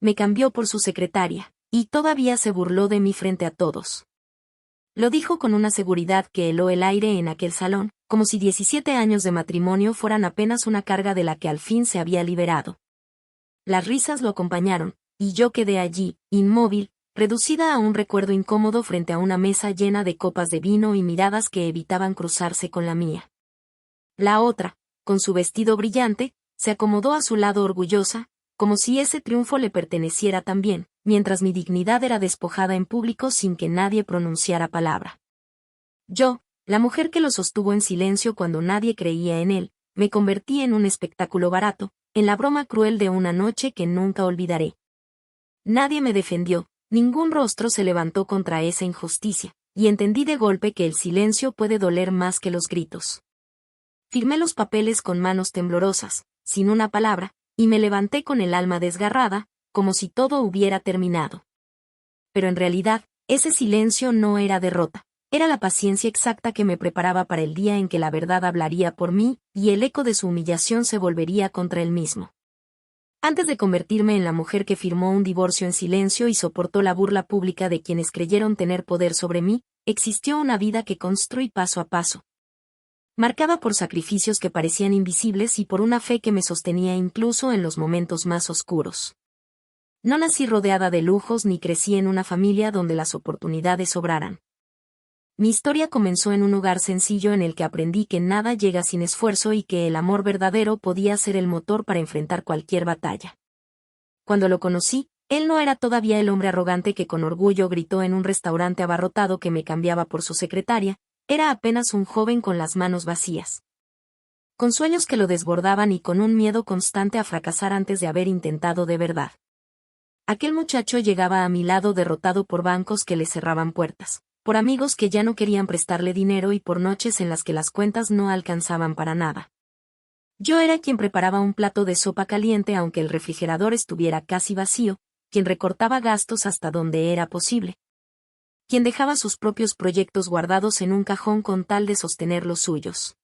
me cambió por su secretaria, y todavía se burló de mí frente a todos. Lo dijo con una seguridad que heló el aire en aquel salón, como si 17 años de matrimonio fueran apenas una carga de la que al fin se había liberado. Las risas lo acompañaron, y yo quedé allí, inmóvil, reducida a un recuerdo incómodo frente a una mesa llena de copas de vino y miradas que evitaban cruzarse con la mía. La otra, con su vestido brillante, se acomodó a su lado orgullosa, como si ese triunfo le perteneciera también, mientras mi dignidad era despojada en público sin que nadie pronunciara palabra. Yo, la mujer que lo sostuvo en silencio cuando nadie creía en él, me convertí en un espectáculo barato, en la broma cruel de una noche que nunca olvidaré. Nadie me defendió, ningún rostro se levantó contra esa injusticia, y entendí de golpe que el silencio puede doler más que los gritos. Firmé los papeles con manos temblorosas, sin una palabra, y me levanté con el alma desgarrada, como si todo hubiera terminado. Pero en realidad, ese silencio no era derrota, era la paciencia exacta que me preparaba para el día en que la verdad hablaría por mí, y el eco de su humillación se volvería contra él mismo. Antes de convertirme en la mujer que firmó un divorcio en silencio y soportó la burla pública de quienes creyeron tener poder sobre mí, existió una vida que construí paso a paso, marcada por sacrificios que parecían invisibles y por una fe que me sostenía incluso en los momentos más oscuros. No nací rodeada de lujos ni crecí en una familia donde las oportunidades sobraran. Mi historia comenzó en un hogar sencillo en el que aprendí que nada llega sin esfuerzo y que el amor verdadero podía ser el motor para enfrentar cualquier batalla. Cuando lo conocí, él no era todavía el hombre arrogante que con orgullo gritó en un restaurante abarrotado que me cambiaba por su secretaria, era apenas un joven con las manos vacías, con sueños que lo desbordaban y con un miedo constante a fracasar antes de haber intentado de verdad. Aquel muchacho llegaba a mi lado derrotado por bancos que le cerraban puertas, por amigos que ya no querían prestarle dinero y por noches en las que las cuentas no alcanzaban para nada. Yo era quien preparaba un plato de sopa caliente aunque el refrigerador estuviera casi vacío, quien recortaba gastos hasta donde era posible, quien dejaba sus propios proyectos guardados en un cajón con tal de sostener los suyos.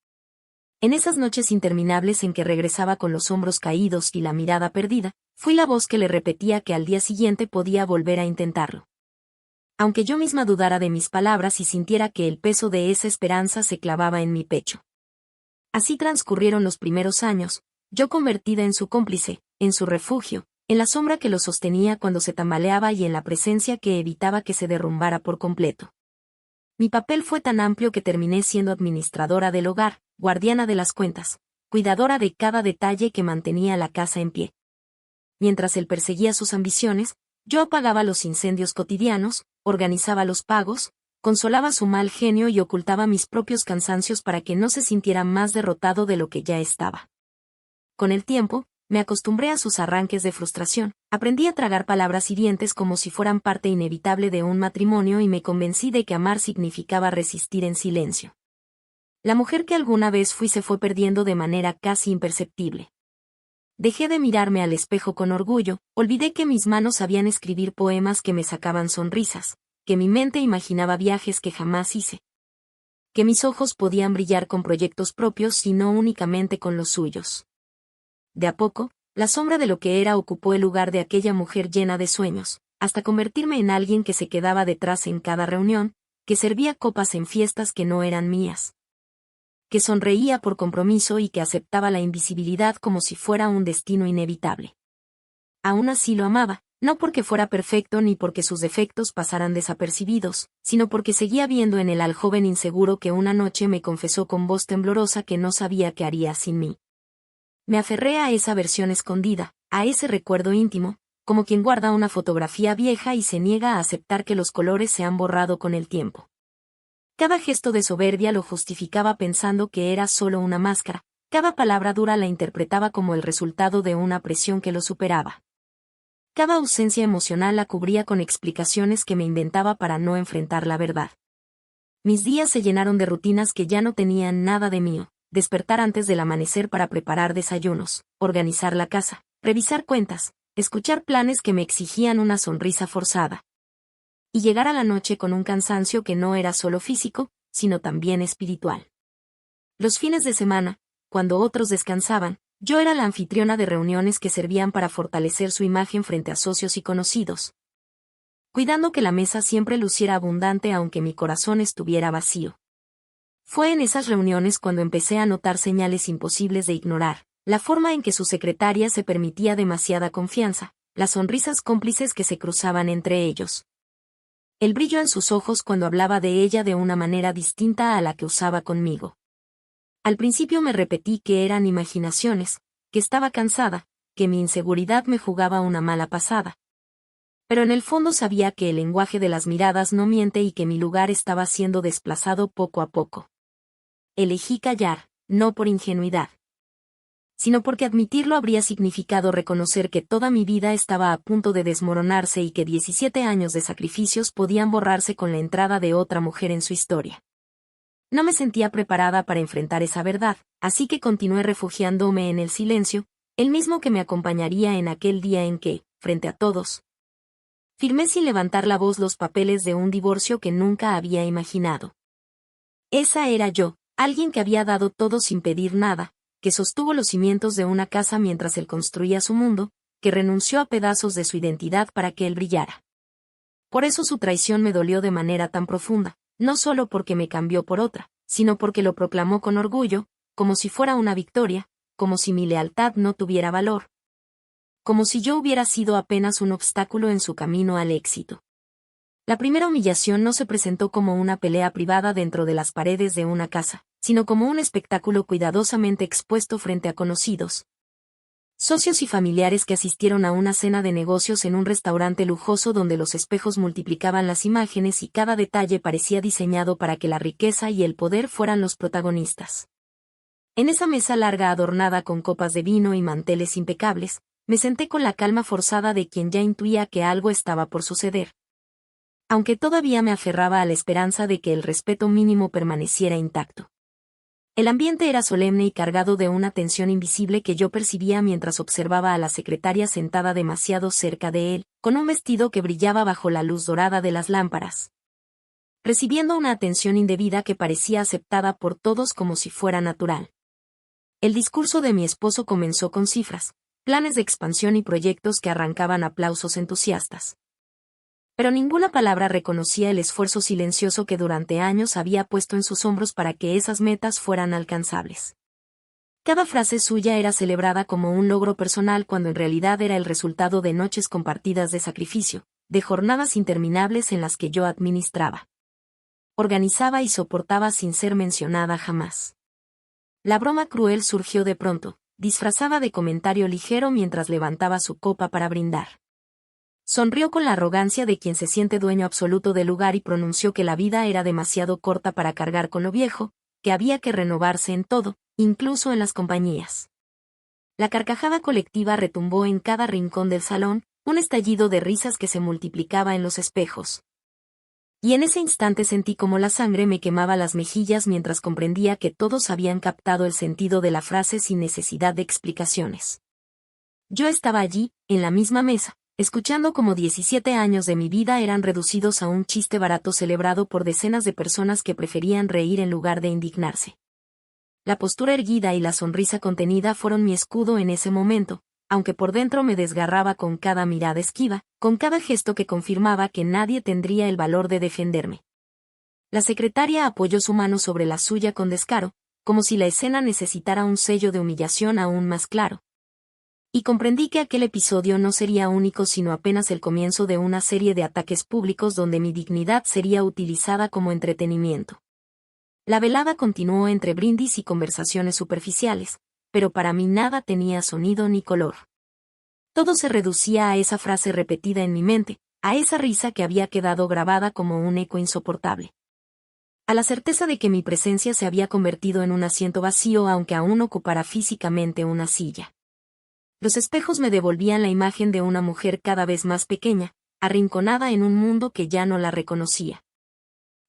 En esas noches interminables en que regresaba con los hombros caídos y la mirada perdida, fui la voz que le repetía que al día siguiente podía volver a intentarlo. Aunque yo misma dudara de mis palabras y sintiera que el peso de esa esperanza se clavaba en mi pecho. Así transcurrieron los primeros años, yo convertida en su cómplice, en su refugio, en la sombra que lo sostenía cuando se tambaleaba y en la presencia que evitaba que se derrumbara por completo. Mi papel fue tan amplio que terminé siendo administradora del hogar, guardiana de las cuentas, cuidadora de cada detalle que mantenía la casa en pie. Mientras él perseguía sus ambiciones, yo apagaba los incendios cotidianos, organizaba los pagos, consolaba su mal genio y ocultaba mis propios cansancios para que no se sintiera más derrotado de lo que ya estaba. Con el tiempo, me acostumbré a sus arranques de frustración, aprendí a tragar palabras hirientes como si fueran parte inevitable de un matrimonio y me convencí de que amar significaba resistir en silencio. La mujer que alguna vez fui se fue perdiendo de manera casi imperceptible. Dejé de mirarme al espejo con orgullo, olvidé que mis manos sabían escribir poemas que me sacaban sonrisas, que mi mente imaginaba viajes que jamás hice, que mis ojos podían brillar con proyectos propios y no únicamente con los suyos. De a poco, la sombra de lo que era ocupó el lugar de aquella mujer llena de sueños, hasta convertirme en alguien que se quedaba detrás en cada reunión, que servía copas en fiestas que no eran mías, que sonreía por compromiso y que aceptaba la invisibilidad como si fuera un destino inevitable. Aún así lo amaba, no porque fuera perfecto ni porque sus defectos pasaran desapercibidos, sino porque seguía viendo en él al joven inseguro que una noche me confesó con voz temblorosa que no sabía qué haría sin mí. Me aferré a esa versión escondida, a ese recuerdo íntimo, como quien guarda una fotografía vieja y se niega a aceptar que los colores se han borrado con el tiempo. Cada gesto de soberbia lo justificaba pensando que era solo una máscara, cada palabra dura la interpretaba como el resultado de una presión que lo superaba. Cada ausencia emocional la cubría con explicaciones que me inventaba para no enfrentar la verdad. Mis días se llenaron de rutinas que ya no tenían nada de mío. Despertar antes del amanecer para preparar desayunos, organizar la casa, revisar cuentas, escuchar planes que me exigían una sonrisa forzada. Y llegar a la noche con un cansancio que no era solo físico, sino también espiritual. Los fines de semana, cuando otros descansaban, Yo era la anfitriona de reuniones que servían para fortalecer su imagen frente a socios y conocidos, cuidando que la mesa siempre luciera abundante aunque mi corazón estuviera vacío. Fue en esas reuniones cuando empecé a notar señales imposibles de ignorar, la forma en que su secretaria se permitía demasiada confianza, las sonrisas cómplices que se cruzaban entre ellos, el brillo en sus ojos cuando hablaba de ella de una manera distinta a la que usaba conmigo. Al principio me repetí que eran imaginaciones, que estaba cansada, que mi inseguridad me jugaba una mala pasada. Pero en el fondo sabía que el lenguaje de las miradas no miente y que mi lugar estaba siendo desplazado poco a poco. Elegí callar, no por ingenuidad, sino porque admitirlo habría significado reconocer que toda mi vida estaba a punto de desmoronarse y que 17 años de sacrificios podían borrarse con la entrada de otra mujer en su historia. No me sentía preparada para enfrentar esa verdad, así que continué refugiándome en el silencio, el mismo que me acompañaría en aquel día en que, frente a todos, firmé sin levantar la voz los papeles de un divorcio que nunca había imaginado. Esa era yo, alguien que había dado todo sin pedir nada, que sostuvo los cimientos de una casa mientras él construía su mundo, que renunció a pedazos de su identidad para que él brillara. Por eso su traición me dolió de manera tan profunda, no solo porque me cambió por otra, sino porque lo proclamó con orgullo, como si fuera una victoria, como si mi lealtad no tuviera valor, como si yo hubiera sido apenas un obstáculo en su camino al éxito. La primera humillación no se presentó como una pelea privada dentro de las paredes de una casa, sino como un espectáculo cuidadosamente expuesto frente a conocidos, socios y familiares que asistieron a una cena de negocios en un restaurante lujoso donde los espejos multiplicaban las imágenes y cada detalle parecía diseñado para que la riqueza y el poder fueran los protagonistas. En esa mesa larga adornada con copas de vino y manteles impecables, me senté con la calma forzada de quien ya intuía que algo estaba por suceder, aunque todavía me aferraba a la esperanza de que el respeto mínimo permaneciera intacto. El ambiente era solemne y cargado de una tensión invisible que yo percibía mientras observaba a la secretaria sentada demasiado cerca de él, con un vestido que brillaba bajo la luz dorada de las lámparas, recibiendo una atención indebida que parecía aceptada por todos como si fuera natural. El discurso de mi esposo comenzó con cifras, planes de expansión y proyectos que arrancaban aplausos entusiastas. Pero ninguna palabra reconocía el esfuerzo silencioso que durante años había puesto en sus hombros para que esas metas fueran alcanzables. Cada frase suya era celebrada como un logro personal cuando en realidad era el resultado de noches compartidas de sacrificio, de jornadas interminables en las que yo administraba, organizaba y soportaba sin ser mencionada jamás. La broma cruel surgió de pronto, disfrazada de comentario ligero mientras levantaba su copa para brindar. Sonrió con la arrogancia de quien se siente dueño absoluto del lugar y pronunció que la vida era demasiado corta para cargar con lo viejo, que había que renovarse en todo, incluso en las compañías. La carcajada colectiva retumbó en cada rincón del salón, un estallido de risas que se multiplicaba en los espejos. Y en ese instante sentí como la sangre me quemaba las mejillas mientras comprendía que todos habían captado el sentido de la frase sin necesidad de explicaciones. Yo estaba allí, en la misma mesa, escuchando como 17 años de mi vida eran reducidos a un chiste barato celebrado por decenas de personas que preferían reír en lugar de indignarse. La postura erguida y la sonrisa contenida fueron mi escudo en ese momento, aunque por dentro me desgarraba con cada mirada esquiva, con cada gesto que confirmaba que nadie tendría el valor de defenderme. La secretaria apoyó su mano sobre la suya con descaro, como si la escena necesitara un sello de humillación aún más claro. Y comprendí que aquel episodio no sería único sino apenas el comienzo de una serie de ataques públicos donde mi dignidad sería utilizada como entretenimiento. La velada continuó entre brindis y conversaciones superficiales, pero para mí nada tenía sonido ni color. Todo se reducía a esa frase repetida en mi mente, a esa risa que había quedado grabada como un eco insoportable. A la certeza de que mi presencia se había convertido en un asiento vacío aunque aún ocupara físicamente una silla. Los espejos me devolvían la imagen de una mujer cada vez más pequeña, arrinconada en un mundo que ya no la reconocía.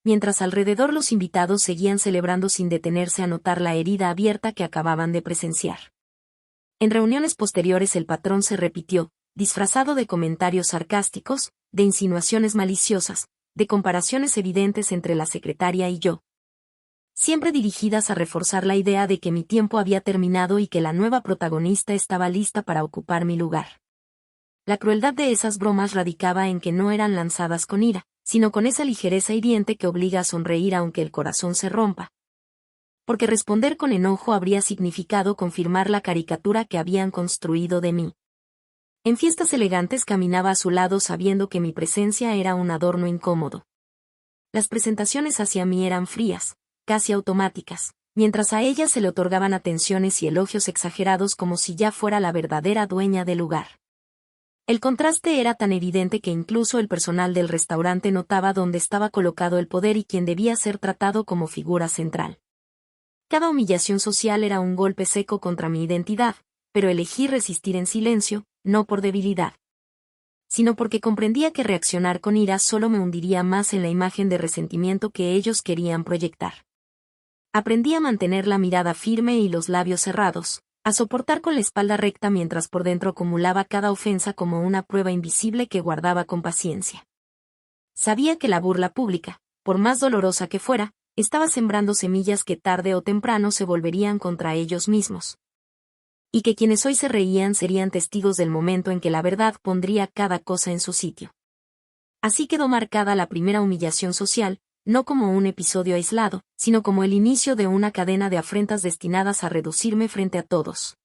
Mientras alrededor los invitados seguían celebrando sin detenerse a notar la herida abierta que acababan de presenciar. En reuniones posteriores el patrón se repitió, disfrazado de comentarios sarcásticos, de insinuaciones maliciosas, de comparaciones evidentes entre la secretaria y yo. siempre dirigidas a reforzar la idea de que mi tiempo había terminado y que la nueva protagonista estaba lista para ocupar mi lugar. La crueldad de esas bromas radicaba en que no eran lanzadas con ira, sino con esa ligereza hiriente que obliga a sonreír aunque el corazón se rompa. Porque responder con enojo habría significado confirmar la caricatura que habían construido de mí. En fiestas elegantes caminaba a su lado sabiendo que mi presencia era un adorno incómodo. Las presentaciones hacia mí eran frías, casi automáticas, mientras a ella se le otorgaban atenciones y elogios exagerados como si ya fuera la verdadera dueña del lugar. El contraste era tan evidente que incluso el personal del restaurante notaba dónde estaba colocado el poder y quién debía ser tratado como figura central. Cada humillación social era un golpe seco contra mi identidad, pero elegí resistir en silencio, no por debilidad, sino porque comprendía que reaccionar con ira solo me hundiría más en la imagen de resentimiento que ellos querían proyectar. Aprendí a mantener la mirada firme y los labios cerrados, a soportar con la espalda recta mientras por dentro acumulaba cada ofensa como una prueba invisible que guardaba con paciencia. Sabía que la burla pública, por más dolorosa que fuera, estaba sembrando semillas que tarde o temprano se volverían contra ellos mismos. Y que quienes hoy se reían serían testigos del momento en que la verdad pondría cada cosa en su sitio. Así quedó marcada la primera humillación social, no como un episodio aislado, sino como el inicio de una cadena de afrentas destinadas a reducirme frente a todos.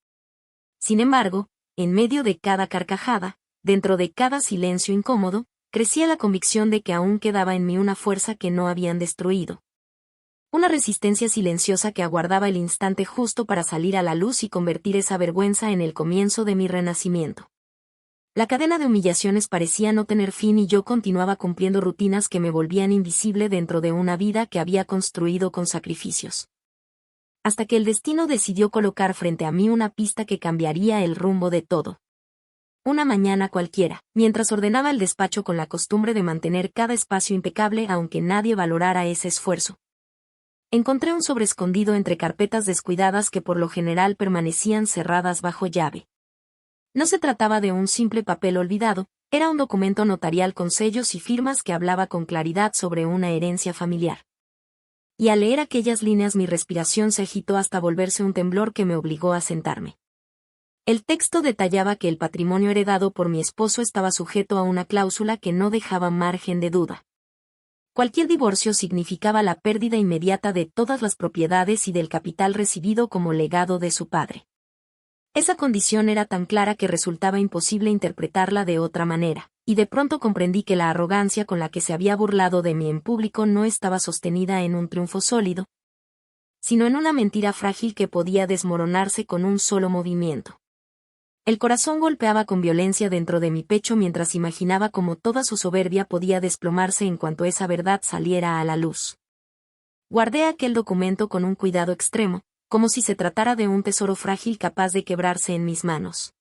Sin embargo, en medio de cada carcajada, dentro de cada silencio incómodo, crecía la convicción de que aún quedaba en mí una fuerza que no habían destruido. Una resistencia silenciosa que aguardaba el instante justo para salir a la luz y convertir esa vergüenza en el comienzo de mi renacimiento. La cadena de humillaciones parecía no tener fin y yo continuaba cumpliendo rutinas que me volvían invisible dentro de una vida que había construido con sacrificios. Hasta que el destino decidió colocar frente a mí una pista que cambiaría el rumbo de todo. Una mañana cualquiera, mientras ordenaba el despacho con la costumbre de mantener cada espacio impecable aunque nadie valorara ese esfuerzo, encontré un sobre escondido entre carpetas descuidadas que por lo general permanecían cerradas bajo llave. No se trataba de un simple papel olvidado, era un documento notarial con sellos y firmas que hablaba con claridad sobre una herencia familiar. Y al leer aquellas líneas mi respiración se agitó hasta volverse un temblor que me obligó a sentarme. El texto detallaba que el patrimonio heredado por mi esposo estaba sujeto a una cláusula que no dejaba margen de duda. Cualquier divorcio significaba la pérdida inmediata de todas las propiedades y del capital recibido como legado de su padre. Esa condición era tan clara que resultaba imposible interpretarla de otra manera, y de pronto comprendí que la arrogancia con la que se había burlado de mí en público no estaba sostenida en un triunfo sólido, sino en una mentira frágil que podía desmoronarse con un solo movimiento. El corazón golpeaba con violencia dentro de mi pecho mientras imaginaba cómo toda su soberbia podía desplomarse en cuanto esa verdad saliera a la luz. Guardé aquel documento con un cuidado extremo, como si se tratara de un tesoro frágil capaz de quebrarse en mis manos.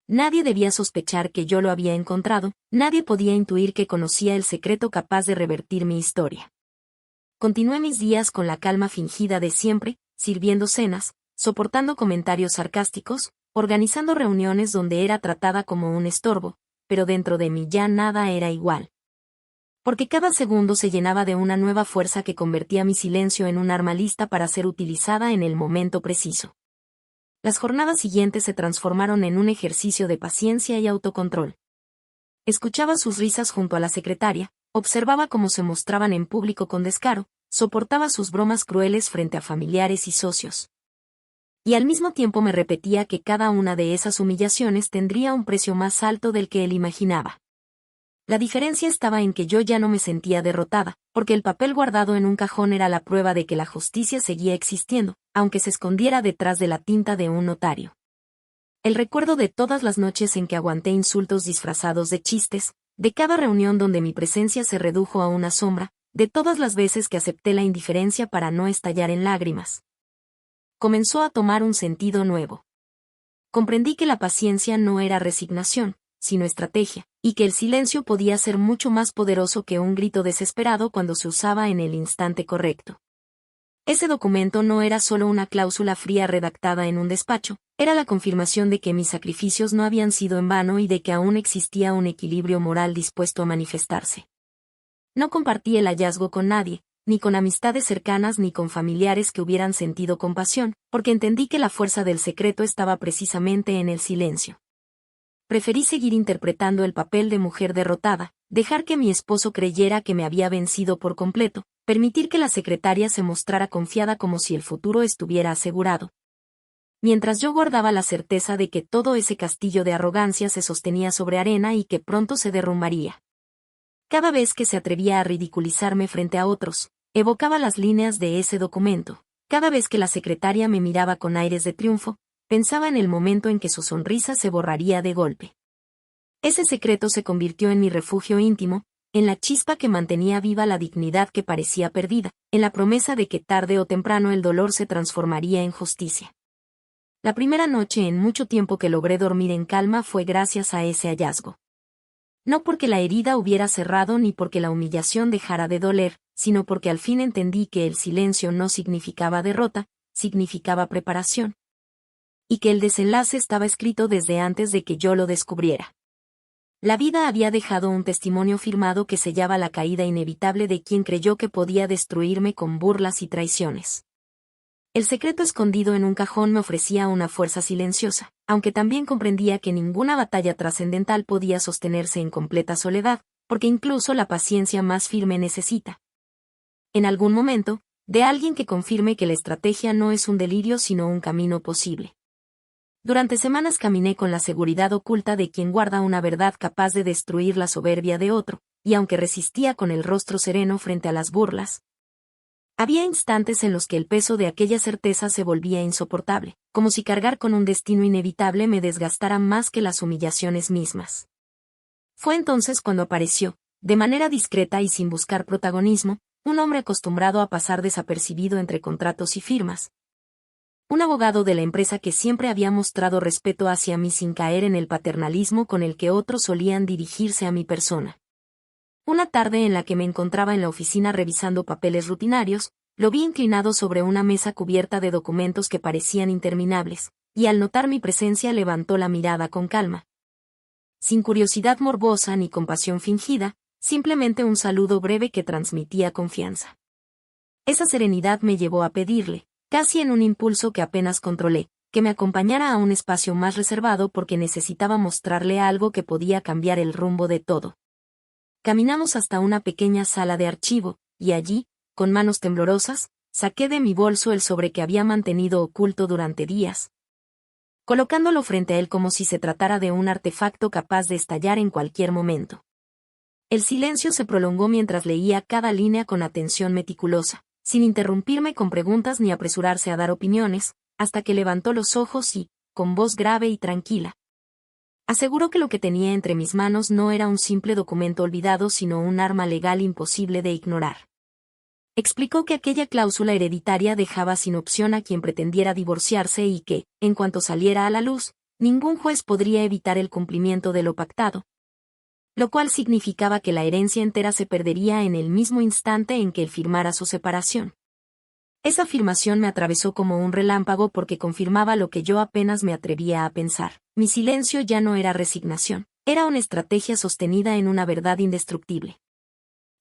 Nadie debía sospechar que yo lo había encontrado, nadie podía intuir que conocía el secreto capaz de revertir mi historia. Continué mis días con la calma fingida de siempre, sirviendo cenas, soportando comentarios sarcásticos, organizando reuniones donde era tratada como un estorbo, pero dentro de mí ya nada era igual. Porque cada segundo se llenaba de una nueva fuerza que convertía mi silencio en un arma lista para ser utilizada en el momento preciso. Las jornadas siguientes se transformaron en un ejercicio de paciencia y autocontrol. Escuchaba sus risas junto a la secretaria, observaba cómo se mostraban en público con descaro, soportaba sus bromas crueles frente a familiares y socios. Y al mismo tiempo me repetía que cada una de esas humillaciones tendría un precio más alto del que él imaginaba. La diferencia estaba en que yo ya no me sentía derrotada, porque el papel guardado en un cajón era la prueba de que la justicia seguía existiendo, aunque se escondiera detrás de la tinta de un notario. El recuerdo de todas las noches en que aguanté insultos disfrazados de chistes, de cada reunión donde mi presencia se redujo a una sombra, de todas las veces que acepté la indiferencia para no estallar en lágrimas, comenzó a tomar un sentido nuevo. Comprendí que la paciencia no era resignación, sino estrategia, y que el silencio podía ser mucho más poderoso que un grito desesperado cuando se usaba en el instante correcto. Ese documento no era solo una cláusula fría redactada en un despacho, era la confirmación de que mis sacrificios no habían sido en vano y de que aún existía un equilibrio moral dispuesto a manifestarse. No compartí el hallazgo con nadie, ni con amistades cercanas ni con familiares que hubieran sentido compasión, porque entendí que la fuerza del secreto estaba precisamente en el silencio. Preferí seguir interpretando el papel de mujer derrotada, dejar que mi esposo creyera que me había vencido por completo, permitir que la secretaria se mostrara confiada como si el futuro estuviera asegurado. Mientras yo guardaba la certeza de que todo ese castillo de arrogancia se sostenía sobre arena y que pronto se derrumbaría. Cada vez que se atrevía a ridiculizarme frente a otros, evocaba las líneas de ese documento. Cada vez que la secretaria me miraba con aires de triunfo, pensaba en el momento en que su sonrisa se borraría de golpe. Ese secreto se convirtió en mi refugio íntimo, en la chispa que mantenía viva la dignidad que parecía perdida, en la promesa de que tarde o temprano el dolor se transformaría en justicia. La primera noche en mucho tiempo que logré dormir en calma fue gracias a ese hallazgo. No porque la herida hubiera cerrado ni porque la humillación dejara de doler, sino porque al fin entendí que el silencio no significaba derrota, significaba preparación. Y que el desenlace estaba escrito desde antes de que yo lo descubriera. La vida había dejado un testimonio firmado que sellaba la caída inevitable de quien creyó que podía destruirme con burlas y traiciones. El secreto escondido en un cajón me ofrecía una fuerza silenciosa, aunque también comprendía que ninguna batalla trascendental podía sostenerse en completa soledad, porque incluso la paciencia más firme necesita, en algún momento, de alguien que confirme que la estrategia no es un delirio sino un camino posible. Durante semanas caminé con la seguridad oculta de quien guarda una verdad capaz de destruir la soberbia de otro, y aunque resistía con el rostro sereno frente a las burlas, había instantes en los que el peso de aquella certeza se volvía insoportable, como si cargar con un destino inevitable me desgastara más que las humillaciones mismas. Fue entonces cuando apareció, de manera discreta y sin buscar protagonismo, un hombre acostumbrado a pasar desapercibido entre contratos y firmas. Un abogado de la empresa que siempre había mostrado respeto hacia mí sin caer en el paternalismo con el que otros solían dirigirse a mi persona. Una tarde en la que me encontraba en la oficina revisando papeles rutinarios, lo vi inclinado sobre una mesa cubierta de documentos que parecían interminables, y al notar mi presencia levantó la mirada con calma. Sin curiosidad morbosa ni compasión fingida, simplemente un saludo breve que transmitía confianza. Esa serenidad me llevó a pedirle, casi en un impulso que apenas controlé, que me acompañara a un espacio más reservado porque necesitaba mostrarle algo que podía cambiar el rumbo de todo. Caminamos hasta una pequeña sala de archivo, y allí, con manos temblorosas, saqué de mi bolso el sobre que había mantenido oculto durante días, colocándolo frente a él como si se tratara de un artefacto capaz de estallar en cualquier momento. El silencio se prolongó mientras leía cada línea con atención meticulosa, sin interrumpirme con preguntas ni apresurarse a dar opiniones, hasta que levantó los ojos y, con voz grave y tranquila, aseguró que lo que tenía entre mis manos no era un simple documento olvidado sino un arma legal imposible de ignorar. Explicó que aquella cláusula hereditaria dejaba sin opción a quien pretendiera divorciarse y que, en cuanto saliera a la luz, ningún juez podría evitar el cumplimiento de lo pactado, lo cual significaba que la herencia entera se perdería en el mismo instante en que él firmara su separación. Esa afirmación me atravesó como un relámpago porque confirmaba lo que yo apenas me atrevía a pensar. Mi silencio ya no era resignación, era una estrategia sostenida en una verdad indestructible.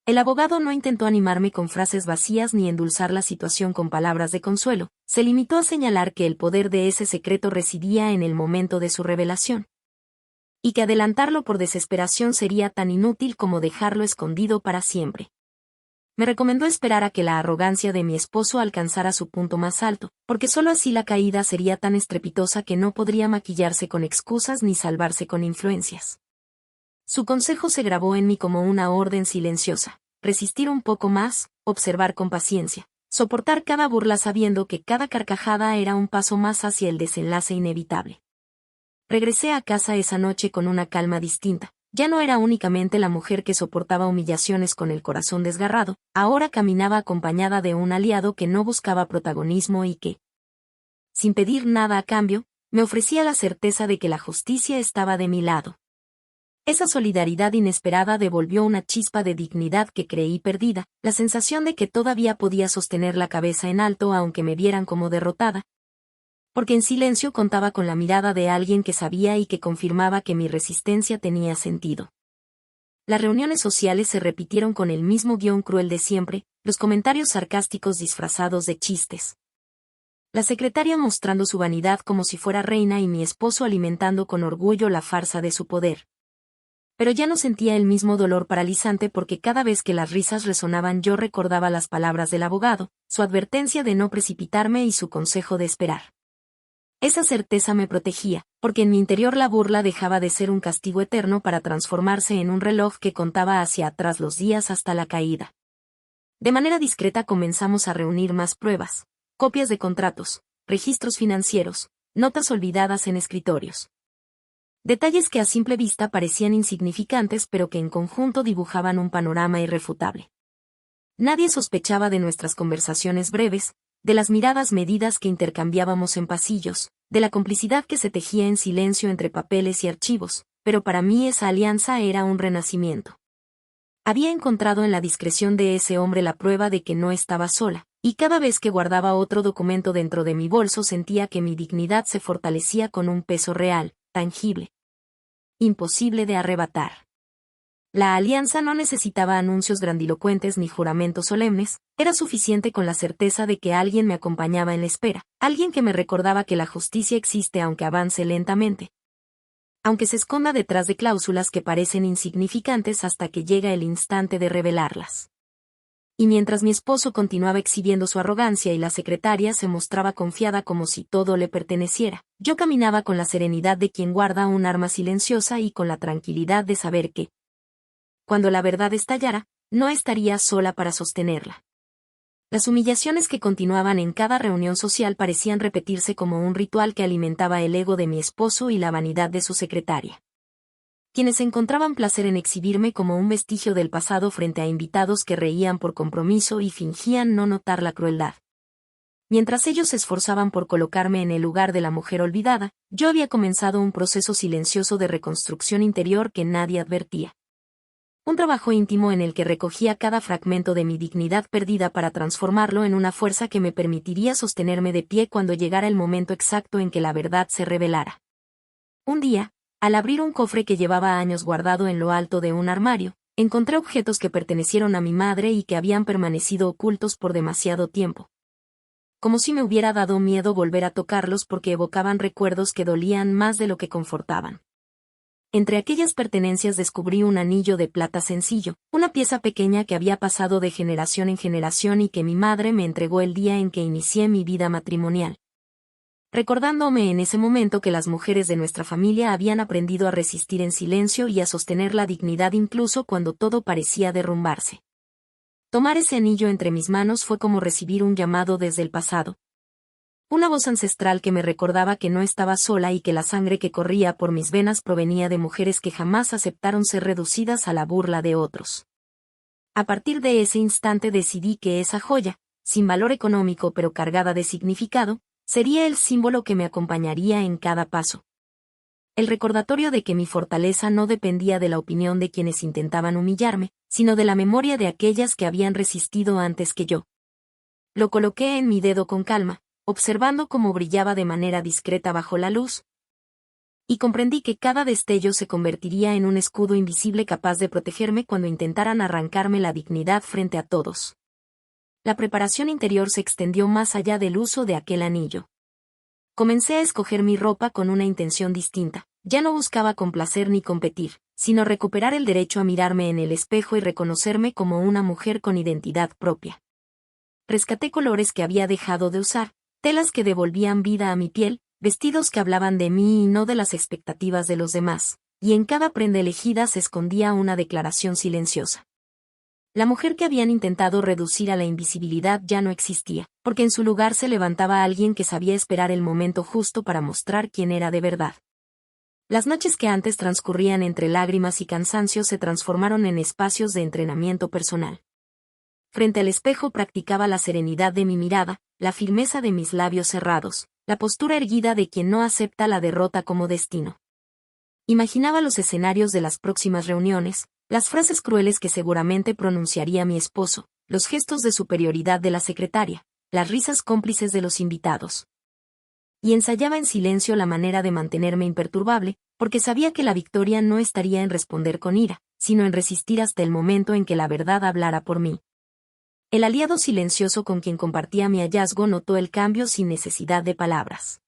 El abogado no intentó animarme con frases vacías ni endulzar la situación con palabras de consuelo, se limitó a señalar que el poder de ese secreto residía en el momento de su revelación, y que adelantarlo por desesperación sería tan inútil como dejarlo escondido para siempre. Me recomendó esperar a que la arrogancia de mi esposo alcanzara su punto más alto, porque sólo así la caída sería tan estrepitosa que no podría maquillarse con excusas ni salvarse con influencias. Su consejo se grabó en mí como una orden silenciosa: resistir un poco más, observar con paciencia, soportar cada burla sabiendo que cada carcajada era un paso más hacia el desenlace inevitable. Regresé a casa esa noche con una calma distinta. Ya no era únicamente la mujer que soportaba humillaciones con el corazón desgarrado, ahora caminaba acompañada de un aliado que no buscaba protagonismo y que, sin pedir nada a cambio, me ofrecía la certeza de que la justicia estaba de mi lado. Esa solidaridad inesperada devolvió una chispa de dignidad que creí perdida, la sensación de que todavía podía sostener la cabeza en alto aunque me vieran como derrotada, porque en silencio contaba con la mirada de alguien que sabía y que confirmaba que mi resistencia tenía sentido. Las reuniones sociales se repitieron con el mismo guión cruel de siempre, los comentarios sarcásticos disfrazados de chistes. La secretaria mostrando su vanidad como si fuera reina y mi esposo alimentando con orgullo la farsa de su poder. Pero ya no sentía el mismo dolor paralizante porque cada vez que las risas resonaban yo recordaba las palabras del abogado, su advertencia de no precipitarme y su consejo de esperar. Esa certeza me protegía, porque en mi interior la burla dejaba de ser un castigo eterno para transformarse en un reloj que contaba hacia atrás los días hasta la caída. De manera discreta comenzamos a reunir más pruebas, copias de contratos, registros financieros, notas olvidadas en escritorios. Detalles que a simple vista parecían insignificantes pero que en conjunto dibujaban un panorama irrefutable. Nadie sospechaba de nuestras conversaciones breves, de las miradas medidas que intercambiábamos en pasillos, de la complicidad que se tejía en silencio entre papeles y archivos, pero para mí esa alianza era un renacimiento. Había encontrado en la discreción de ese hombre la prueba de que no estaba sola, y cada vez que guardaba otro documento dentro de mi bolso sentía que mi dignidad se fortalecía con un peso real, tangible. Imposible de arrebatar. La alianza no necesitaba anuncios grandilocuentes ni juramentos solemnes, era suficiente con la certeza de que alguien me acompañaba en la espera, alguien que me recordaba que la justicia existe aunque avance lentamente. Aunque se esconda detrás de cláusulas que parecen insignificantes hasta que llega el instante de revelarlas. Y mientras mi esposo continuaba exhibiendo su arrogancia y la secretaria se mostraba confiada como si todo le perteneciera, yo caminaba con la serenidad de quien guarda un arma silenciosa y con la tranquilidad de saber que, cuando la verdad estallara, no estaría sola para sostenerla. Las humillaciones que continuaban en cada reunión social parecían repetirse como un ritual que alimentaba el ego de mi esposo y la vanidad de su secretaria. Quienes encontraban placer en exhibirme como un vestigio del pasado frente a invitados que reían por compromiso y fingían no notar la crueldad. Mientras ellos se esforzaban por colocarme en el lugar de la mujer olvidada, yo había comenzado un proceso silencioso de reconstrucción interior que nadie advertía. Un trabajo íntimo en el que recogía cada fragmento de mi dignidad perdida para transformarlo en una fuerza que me permitiría sostenerme de pie cuando llegara el momento exacto en que la verdad se revelara. Un día, al abrir un cofre que llevaba años guardado en lo alto de un armario, encontré objetos que pertenecieron a mi madre y que habían permanecido ocultos por demasiado tiempo. Como si me hubiera dado miedo volver a tocarlos porque evocaban recuerdos que dolían más de lo que confortaban. Entre aquellas pertenencias descubrí un anillo de plata sencillo, una pieza pequeña que había pasado de generación en generación y que mi madre me entregó el día en que inicié mi vida matrimonial. Recordándome en ese momento que las mujeres de nuestra familia habían aprendido a resistir en silencio y a sostener la dignidad incluso cuando todo parecía derrumbarse. Tomar ese anillo entre mis manos fue como recibir un llamado desde el pasado. Una voz ancestral que me recordaba que no estaba sola y que la sangre que corría por mis venas provenía de mujeres que jamás aceptaron ser reducidas a la burla de otros. A partir de ese instante decidí que esa joya, sin valor económico pero cargada de significado, sería el símbolo que me acompañaría en cada paso. El recordatorio de que mi fortaleza no dependía de la opinión de quienes intentaban humillarme, sino de la memoria de aquellas que habían resistido antes que yo. Lo coloqué en mi dedo con calma, observando cómo brillaba de manera discreta bajo la luz, y comprendí que cada destello se convertiría en un escudo invisible capaz de protegerme cuando intentaran arrancarme la dignidad frente a todos. La preparación interior se extendió más allá del uso de aquel anillo. Comencé a escoger mi ropa con una intención distinta. Ya no buscaba complacer ni competir, sino recuperar el derecho a mirarme en el espejo y reconocerme como una mujer con identidad propia. Rescaté colores que había dejado de usar, telas que devolvían vida a mi piel, vestidos que hablaban de mí y no de las expectativas de los demás, y en cada prenda elegida se escondía una declaración silenciosa. La mujer que habían intentado reducir a la invisibilidad ya no existía, porque en su lugar se levantaba alguien que sabía esperar el momento justo para mostrar quién era de verdad. Las noches que antes transcurrían entre lágrimas y cansancio se transformaron en espacios de entrenamiento personal. Frente al espejo practicaba la serenidad de mi mirada, la firmeza de mis labios cerrados, la postura erguida de quien no acepta la derrota como destino. Imaginaba los escenarios de las próximas reuniones, las frases crueles que seguramente pronunciaría mi esposo, los gestos de superioridad de la secretaria, las risas cómplices de los invitados. Y ensayaba en silencio la manera de mantenerme imperturbable, porque sabía que la victoria no estaría en responder con ira, sino en resistir hasta el momento en que la verdad hablara por mí. El aliado silencioso con quien compartía mi hallazgo notó el cambio sin necesidad de palabras.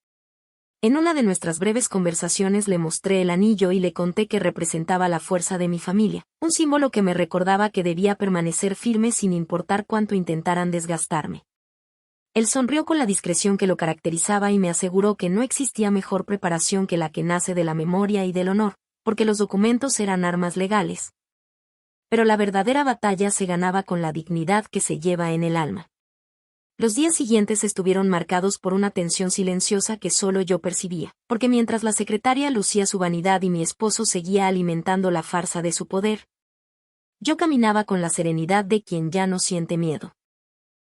En una de nuestras breves conversaciones le mostré el anillo y le conté que representaba la fuerza de mi familia, un símbolo que me recordaba que debía permanecer firme sin importar cuánto intentaran desgastarme. Él sonrió con la discreción que lo caracterizaba y me aseguró que no existía mejor preparación que la que nace de la memoria y del honor, porque los documentos eran armas legales. Pero la verdadera batalla se ganaba con la dignidad que se lleva en el alma. Los días siguientes estuvieron marcados por una tensión silenciosa que solo yo percibía, porque mientras la secretaria lucía su vanidad y mi esposo seguía alimentando la farsa de su poder, yo caminaba con la serenidad de quien ya no siente miedo.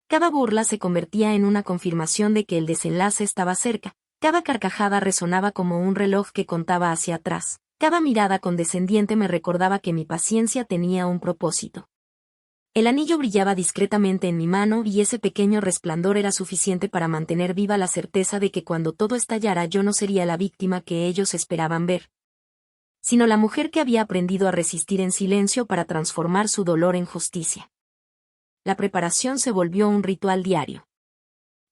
Cada burla se convertía en una confirmación de que el desenlace estaba cerca, cada carcajada resonaba como un reloj que contaba hacia atrás. Cada mirada condescendiente me recordaba que mi paciencia tenía un propósito. El anillo brillaba discretamente en mi mano y ese pequeño resplandor era suficiente para mantener viva la certeza de que cuando todo estallara yo no sería la víctima que ellos esperaban ver, sino la mujer que había aprendido a resistir en silencio para transformar su dolor en justicia. La preparación se volvió un ritual diario.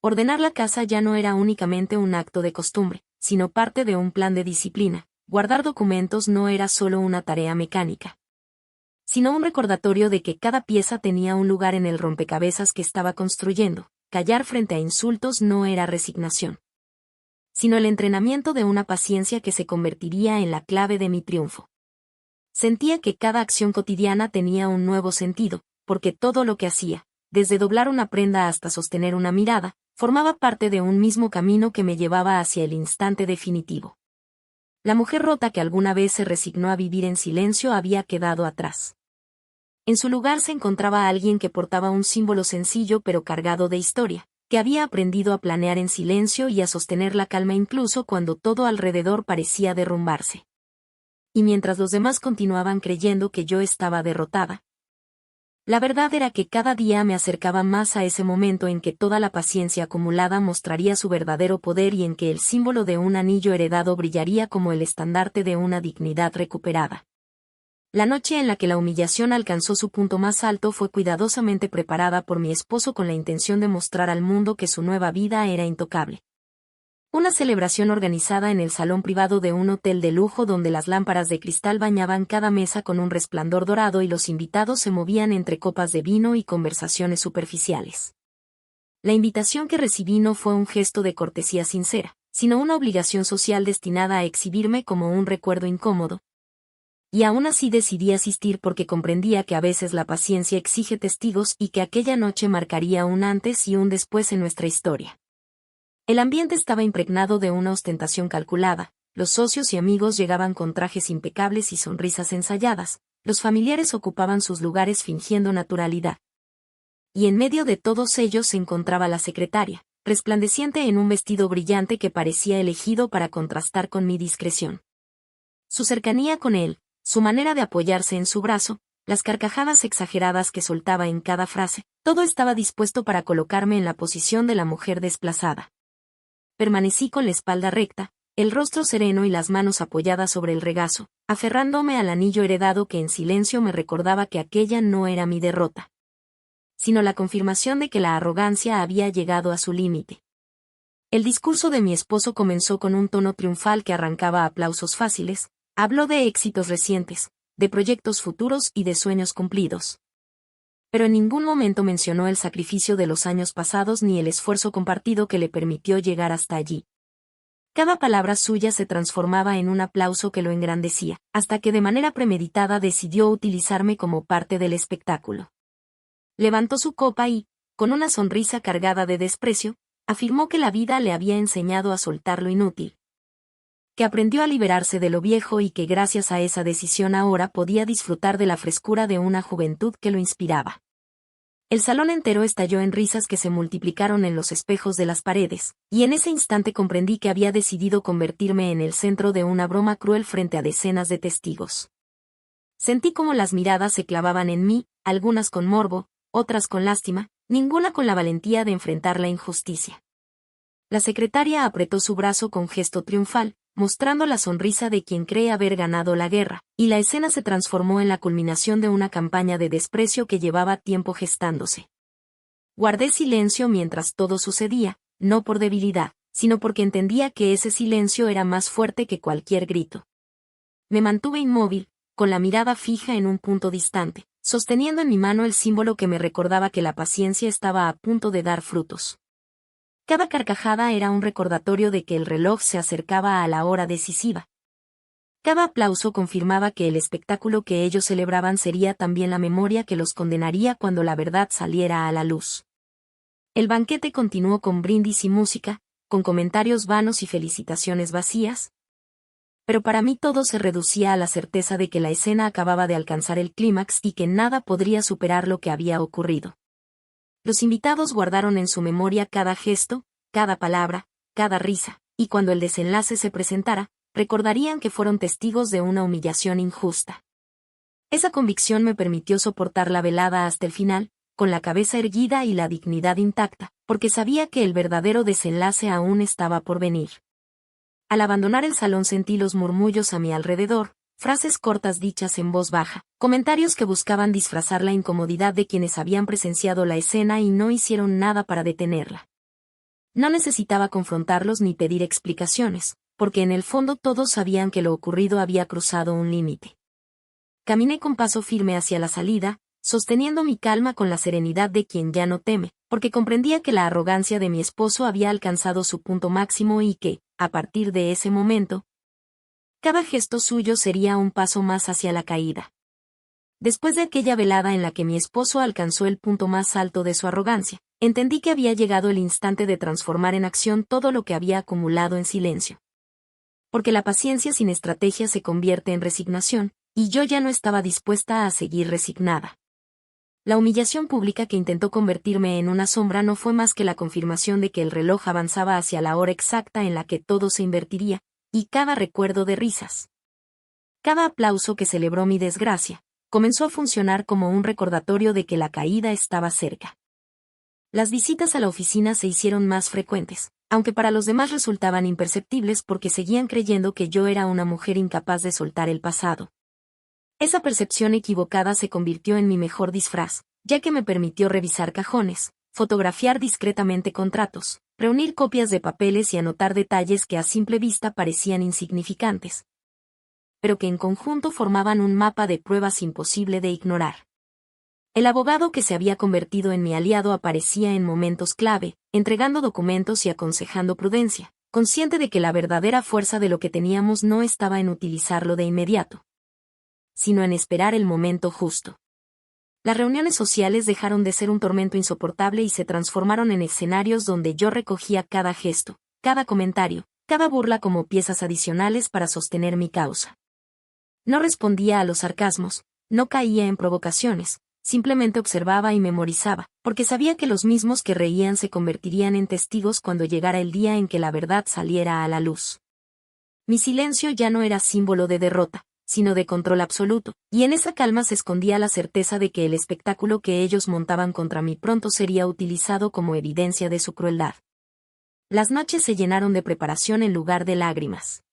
Ordenar la casa ya no era únicamente un acto de costumbre, sino parte de un plan de disciplina. Guardar documentos no era solo una tarea mecánica, sino un recordatorio de que cada pieza tenía un lugar en el rompecabezas que estaba construyendo. Callar frente a insultos no era resignación, sino el entrenamiento de una paciencia que se convertiría en la clave de mi triunfo. Sentía que cada acción cotidiana tenía un nuevo sentido, porque todo lo que hacía, desde doblar una prenda hasta sostener una mirada, formaba parte de un mismo camino que me llevaba hacia el instante definitivo. La mujer rota que alguna vez se resignó a vivir en silencio había quedado atrás. En su lugar se encontraba alguien que portaba un símbolo sencillo pero cargado de historia, que había aprendido a planear en silencio y a sostener la calma incluso cuando todo alrededor parecía derrumbarse. Y mientras los demás continuaban creyendo que yo estaba derrotada, la verdad era que cada día me acercaba más a ese momento en que toda la paciencia acumulada mostraría su verdadero poder y en que el símbolo de un anillo heredado brillaría como el estandarte de una dignidad recuperada. La noche en la que la humillación alcanzó su punto más alto fue cuidadosamente preparada por mi esposo con la intención de mostrar al mundo que su nueva vida era intocable. Una celebración organizada en el salón privado de un hotel de lujo donde las lámparas de cristal bañaban cada mesa con un resplandor dorado y los invitados se movían entre copas de vino y conversaciones superficiales. La invitación que recibí no fue un gesto de cortesía sincera, sino una obligación social destinada a exhibirme como un recuerdo incómodo. Y aún así decidí asistir porque comprendía que a veces la paciencia exige testigos y que aquella noche marcaría un antes y un después en nuestra historia. El ambiente estaba impregnado de una ostentación calculada, los socios y amigos llegaban con trajes impecables y sonrisas ensayadas, los familiares ocupaban sus lugares fingiendo naturalidad. Y en medio de todos ellos se encontraba la secretaria, resplandeciente en un vestido brillante que parecía elegido para contrastar con mi discreción. Su cercanía con él, su manera de apoyarse en su brazo, las carcajadas exageradas que soltaba en cada frase, todo estaba dispuesto para colocarme en la posición de la mujer desplazada. Permanecí con la espalda recta, el rostro sereno y las manos apoyadas sobre el regazo, aferrándome al anillo heredado que en silencio me recordaba que aquella no era mi derrota, sino la confirmación de que la arrogancia había llegado a su límite. El discurso de mi esposo comenzó con un tono triunfal que arrancaba aplausos fáciles, habló de éxitos recientes, de proyectos futuros y de sueños cumplidos. Pero en ningún momento mencionó el sacrificio de los años pasados ni el esfuerzo compartido que le permitió llegar hasta allí. Cada palabra suya se transformaba en un aplauso que lo engrandecía, hasta que de manera premeditada decidió utilizarme como parte del espectáculo. Levantó su copa y, con una sonrisa cargada de desprecio, afirmó que la vida le había enseñado a soltar lo inútil, que aprendió a liberarse de lo viejo y que gracias a esa decisión ahora podía disfrutar de la frescura de una juventud que lo inspiraba. El salón entero estalló en risas que se multiplicaron en los espejos de las paredes, y en ese instante comprendí que había decidido convertirme en el centro de una broma cruel frente a decenas de testigos. Sentí como las miradas se clavaban en mí, algunas con morbo, otras con lástima, ninguna con la valentía de enfrentar la injusticia. La secretaria apretó su brazo con gesto triunfal, mostrando la sonrisa de quien cree haber ganado la guerra, y la escena se transformó en la culminación de una campaña de desprecio que llevaba tiempo gestándose. Guardé silencio mientras todo sucedía, no por debilidad, sino porque entendía que ese silencio era más fuerte que cualquier grito. Me mantuve inmóvil, con la mirada fija en un punto distante, sosteniendo en mi mano el símbolo que me recordaba que la paciencia estaba a punto de dar frutos. Cada carcajada era un recordatorio de que el reloj se acercaba a la hora decisiva. Cada aplauso confirmaba que el espectáculo que ellos celebraban sería también la memoria que los condenaría cuando la verdad saliera a la luz. El banquete continuó con brindis y música, con comentarios vanos y felicitaciones vacías. Pero para mí todo se reducía a la certeza de que la escena acababa de alcanzar el clímax y que nada podría superar lo que había ocurrido. Los invitados guardaron en su memoria cada gesto, cada palabra, cada risa, y cuando el desenlace se presentara, recordarían que fueron testigos de una humillación injusta. Esa convicción me permitió soportar la velada hasta el final, con la cabeza erguida y la dignidad intacta, porque sabía que el verdadero desenlace aún estaba por venir. Al abandonar el salón sentí los murmullos a mi alrededor, frases cortas dichas en voz baja, comentarios que buscaban disfrazar la incomodidad de quienes habían presenciado la escena y no hicieron nada para detenerla. No necesitaba confrontarlos ni pedir explicaciones, porque en el fondo todos sabían que lo ocurrido había cruzado un límite. Caminé con paso firme hacia la salida, sosteniendo mi calma con la serenidad de quien ya no teme, porque comprendía que la arrogancia de mi esposo había alcanzado su punto máximo y que, a partir de ese momento, cada gesto suyo sería un paso más hacia la caída. Después de aquella velada en la que mi esposo alcanzó el punto más alto de su arrogancia, entendí que había llegado el instante de transformar en acción todo lo que había acumulado en silencio. Porque la paciencia sin estrategia se convierte en resignación, y yo ya no estaba dispuesta a seguir resignada. La humillación pública que intentó convertirme en una sombra no fue más que la confirmación de que el reloj avanzaba hacia la hora exacta en la que todo se invertiría, y cada recuerdo de risas, cada aplauso que celebró mi desgracia, comenzó a funcionar como un recordatorio de que la caída estaba cerca. Las visitas a la oficina se hicieron más frecuentes, aunque para los demás resultaban imperceptibles porque seguían creyendo que yo era una mujer incapaz de soltar el pasado. Esa percepción equivocada se convirtió en mi mejor disfraz, ya que me permitió revisar cajones, fotografiar discretamente contratos, reunir copias de papeles y anotar detalles que a simple vista parecían insignificantes, pero que en conjunto formaban un mapa de pruebas imposible de ignorar. El abogado que se había convertido en mi aliado aparecía en momentos clave, entregando documentos y aconsejando prudencia, consciente de que la verdadera fuerza de lo que teníamos no estaba en utilizarlo de inmediato, sino en esperar el momento justo. Las reuniones sociales dejaron de ser un tormento insoportable y se transformaron en escenarios donde yo recogía cada gesto, cada comentario, cada burla como piezas adicionales para sostener mi causa. No respondía a los sarcasmos, no caía en provocaciones, simplemente observaba y memorizaba, porque sabía que los mismos que reían se convertirían en testigos cuando llegara el día en que la verdad saliera a la luz. Mi silencio ya no era símbolo de derrota, sino de control absoluto, y en esa calma se escondía la certeza de que el espectáculo que ellos montaban contra mí pronto sería utilizado como evidencia de su crueldad. Las noches se llenaron de preparación en lugar de lágrimas.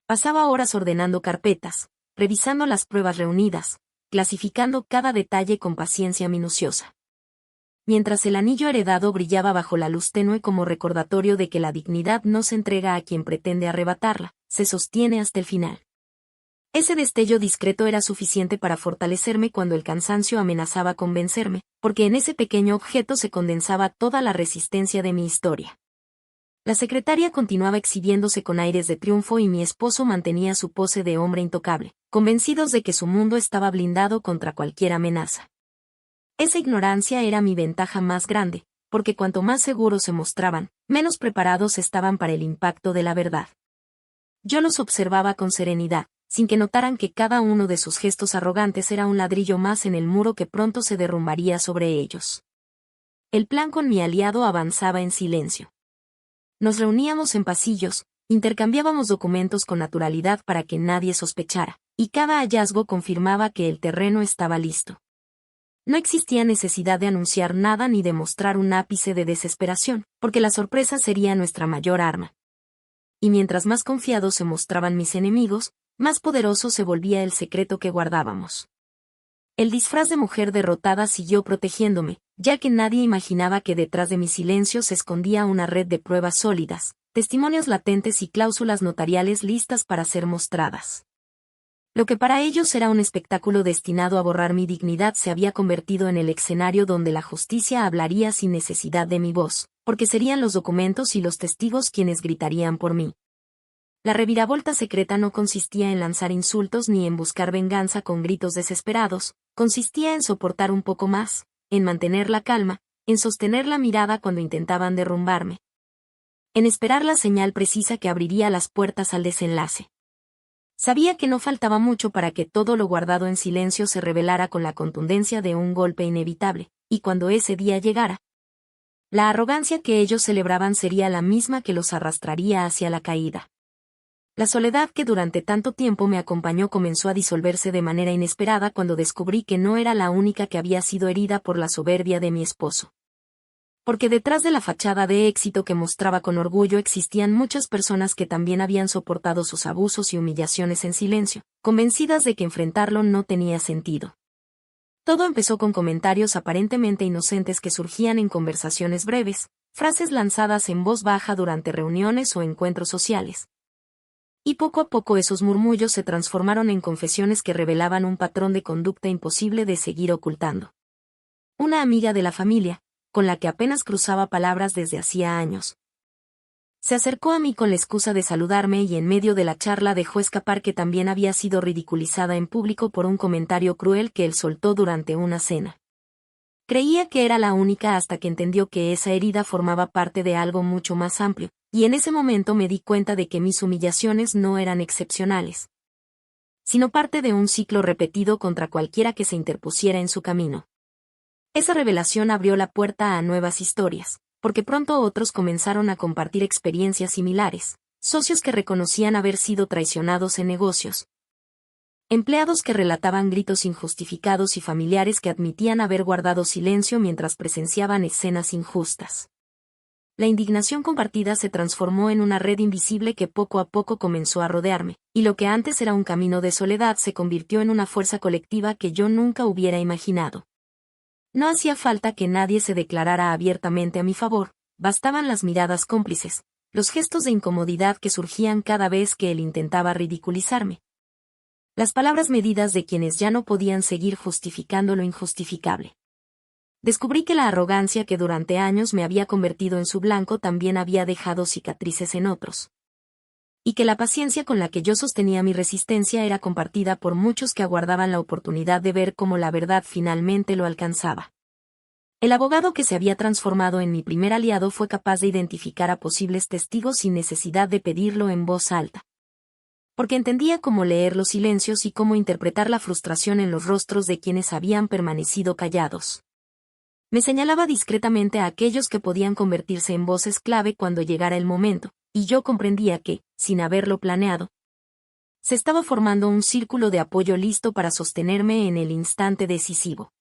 Pasaba horas ordenando carpetas, revisando las pruebas reunidas, clasificando cada detalle con paciencia minuciosa. Mientras el anillo heredado brillaba bajo la luz tenue como recordatorio de que la dignidad no se entrega a quien pretende arrebatarla, se sostiene hasta el final. Ese destello discreto era suficiente para fortalecerme cuando el cansancio amenazaba con vencerme, porque en ese pequeño objeto se condensaba toda la resistencia de mi historia. La secretaria continuaba exhibiéndose con aires de triunfo y mi esposo mantenía su pose de hombre intocable, convencidos de que su mundo estaba blindado contra cualquier amenaza. Esa ignorancia era mi ventaja más grande, porque cuanto más seguros se mostraban, menos preparados estaban para el impacto de la verdad. Yo los observaba con serenidad, sin que notaran que cada uno de sus gestos arrogantes era un ladrillo más en el muro que pronto se derrumbaría sobre ellos. El plan con mi aliado avanzaba en silencio. Nos reuníamos en pasillos, intercambiábamos documentos con naturalidad para que nadie sospechara, y cada hallazgo confirmaba que el terreno estaba listo. No existía necesidad de anunciar nada ni de mostrar un ápice de desesperación, porque la sorpresa sería nuestra mayor arma. y mientras más confiados se mostraban mis enemigos, más poderoso se volvía el secreto que guardábamos. El disfraz de mujer derrotada siguió protegiéndome, ya que nadie imaginaba que detrás de mi silencio se escondía una red de pruebas sólidas, testimonios latentes y cláusulas notariales listas para ser mostradas. Lo que para ellos era un espectáculo destinado a borrar mi dignidad se había convertido en el escenario donde la justicia hablaría sin necesidad de mi voz, porque serían los documentos y los testigos quienes gritarían por mí. La reviravolta secreta no consistía en lanzar insultos ni en buscar venganza con gritos desesperados, consistía en soportar un poco más, en mantener la calma, en sostener la mirada cuando intentaban derrumbarme, en esperar la señal precisa que abriría las puertas al desenlace. Sabía que no faltaba mucho para que todo lo guardado en silencio se revelara con la contundencia de un golpe inevitable, y cuando ese día llegara, la arrogancia que ellos celebraban sería la misma que los arrastraría hacia la caída. La soledad que durante tanto tiempo me acompañó comenzó a disolverse de manera inesperada cuando descubrí que no era la única que había sido herida por la soberbia de mi esposo. Porque detrás de la fachada de éxito que mostraba con orgullo existían muchas personas que también habían soportado sus abusos y humillaciones en silencio, convencidas de que enfrentarlo no tenía sentido. Todo empezó con comentarios aparentemente inocentes que surgían en conversaciones breves, frases lanzadas en voz baja durante reuniones o encuentros sociales. Y poco a poco esos murmullos se transformaron en confesiones que revelaban un patrón de conducta imposible de seguir ocultando. Una amiga de la familia, con la que apenas cruzaba palabras desde hacía años, se acercó a mí con la excusa de saludarme y en medio de la charla dejó escapar que también había sido ridiculizada en público por un comentario cruel que él soltó durante una cena. Creía que era la única hasta que entendió que esa herida formaba parte de algo mucho más amplio, y en ese momento me di cuenta de que mis humillaciones no eran excepcionales, sino parte de un ciclo repetido contra cualquiera que se interpusiera en su camino. Esa revelación abrió la puerta a nuevas historias, porque pronto otros comenzaron a compartir experiencias similares, socios que reconocían haber sido traicionados en negocios, empleados que relataban gritos injustificados y familiares que admitían haber guardado silencio mientras presenciaban escenas injustas. La indignación compartida se transformó en una red invisible que poco a poco comenzó a rodearme, y lo que antes era un camino de soledad se convirtió en una fuerza colectiva que yo nunca hubiera imaginado. No hacía falta que nadie se declarara abiertamente a mi favor, bastaban las miradas cómplices, los gestos de incomodidad que surgían cada vez que él intentaba ridiculizarme, las palabras medidas de quienes ya no podían seguir justificando lo injustificable. Descubrí que la arrogancia que durante años me había convertido en su blanco también había dejado cicatrices en otros, y que la paciencia con la que yo sostenía mi resistencia era compartida por muchos que aguardaban la oportunidad de ver cómo la verdad finalmente lo alcanzaba. El abogado que se había transformado en mi primer aliado fue capaz de identificar a posibles testigos sin necesidad de pedirlo en voz alta, porque entendía cómo leer los silencios y cómo interpretar la frustración en los rostros de quienes habían permanecido callados. Me señalaba discretamente a aquellos que podían convertirse en voces clave cuando llegara el momento, y yo comprendía que, sin haberlo planeado, se estaba formando un círculo de apoyo listo para sostenerme en el instante decisivo.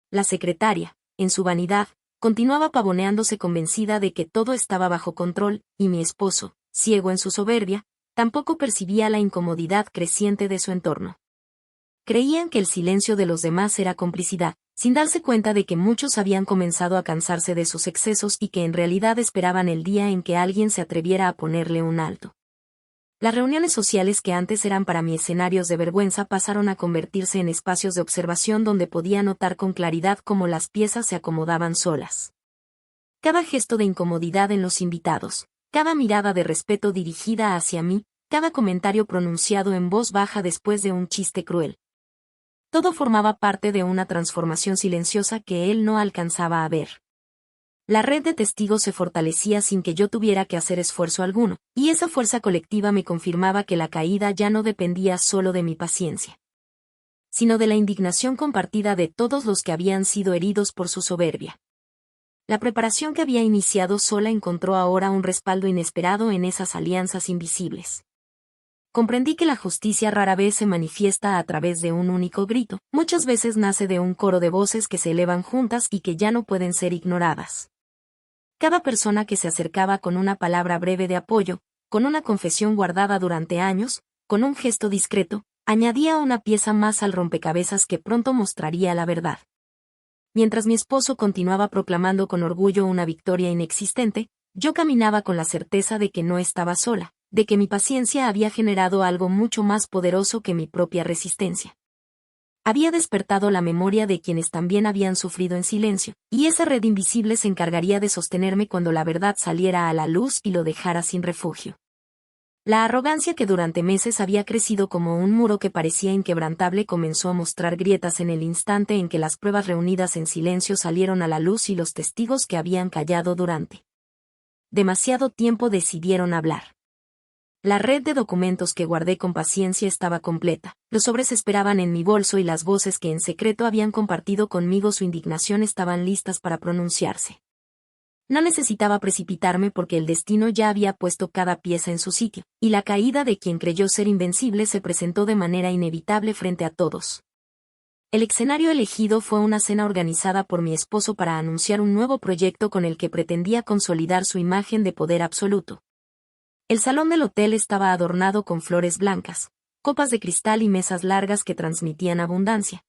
La secretaria, en su vanidad, continuaba pavoneándose convencida de que todo estaba bajo control, y mi esposo, ciego en su soberbia, tampoco percibía la incomodidad creciente de su entorno. Creían que el silencio de los demás era complicidad, sin darse cuenta de que muchos habían comenzado a cansarse de sus excesos y que en realidad esperaban el día en que alguien se atreviera a ponerle un alto. Las reuniones sociales que antes eran para mí escenarios de vergüenza pasaron a convertirse en espacios de observación donde podía notar con claridad cómo las piezas se acomodaban solas. Cada gesto de incomodidad en los invitados, cada mirada de respeto dirigida hacia mí, cada comentario pronunciado en voz baja después de un chiste cruel. Todo formaba parte de una transformación silenciosa que él no alcanzaba a ver. La red de testigos se fortalecía sin que yo tuviera que hacer esfuerzo alguno, y esa fuerza colectiva me confirmaba que la caída ya no dependía solo de mi paciencia, sino de la indignación compartida de todos los que habían sido heridos por su soberbia. La preparación que había iniciado sola encontró ahora un respaldo inesperado en esas alianzas invisibles. Comprendí que la justicia rara vez se manifiesta a través de un único grito, muchas veces nace de un coro de voces que se elevan juntas y que ya no pueden ser ignoradas. Cada persona que se acercaba con una palabra breve de apoyo, con una confesión guardada durante años, con un gesto discreto, añadía una pieza más al rompecabezas que pronto mostraría la verdad. Mientras mi esposo continuaba proclamando con orgullo una victoria inexistente, yo caminaba con la certeza de que no estaba sola, de que mi paciencia había generado algo mucho más poderoso que mi propia resistencia. Había despertado la memoria de quienes también habían sufrido en silencio, y esa red invisible se encargaría de sostenerme cuando la verdad saliera a la luz y lo dejara sin refugio. La arrogancia que durante meses había crecido como un muro que parecía inquebrantable comenzó a mostrar grietas en el instante en que las pruebas reunidas en silencio salieron a la luz y los testigos que habían callado durante demasiado tiempo decidieron hablar. La red de documentos que guardé con paciencia estaba completa, los sobres esperaban en mi bolso y las voces que en secreto habían compartido conmigo su indignación estaban listas para pronunciarse. No necesitaba precipitarme porque el destino ya había puesto cada pieza en su sitio, y la caída de quien creyó ser invencible se presentó de manera inevitable frente a todos. El escenario elegido fue una cena organizada por mi esposo para anunciar un nuevo proyecto con el que pretendía consolidar su imagen de poder absoluto. El salón del hotel estaba adornado con flores blancas, copas de cristal y mesas largas que transmitían abundancia.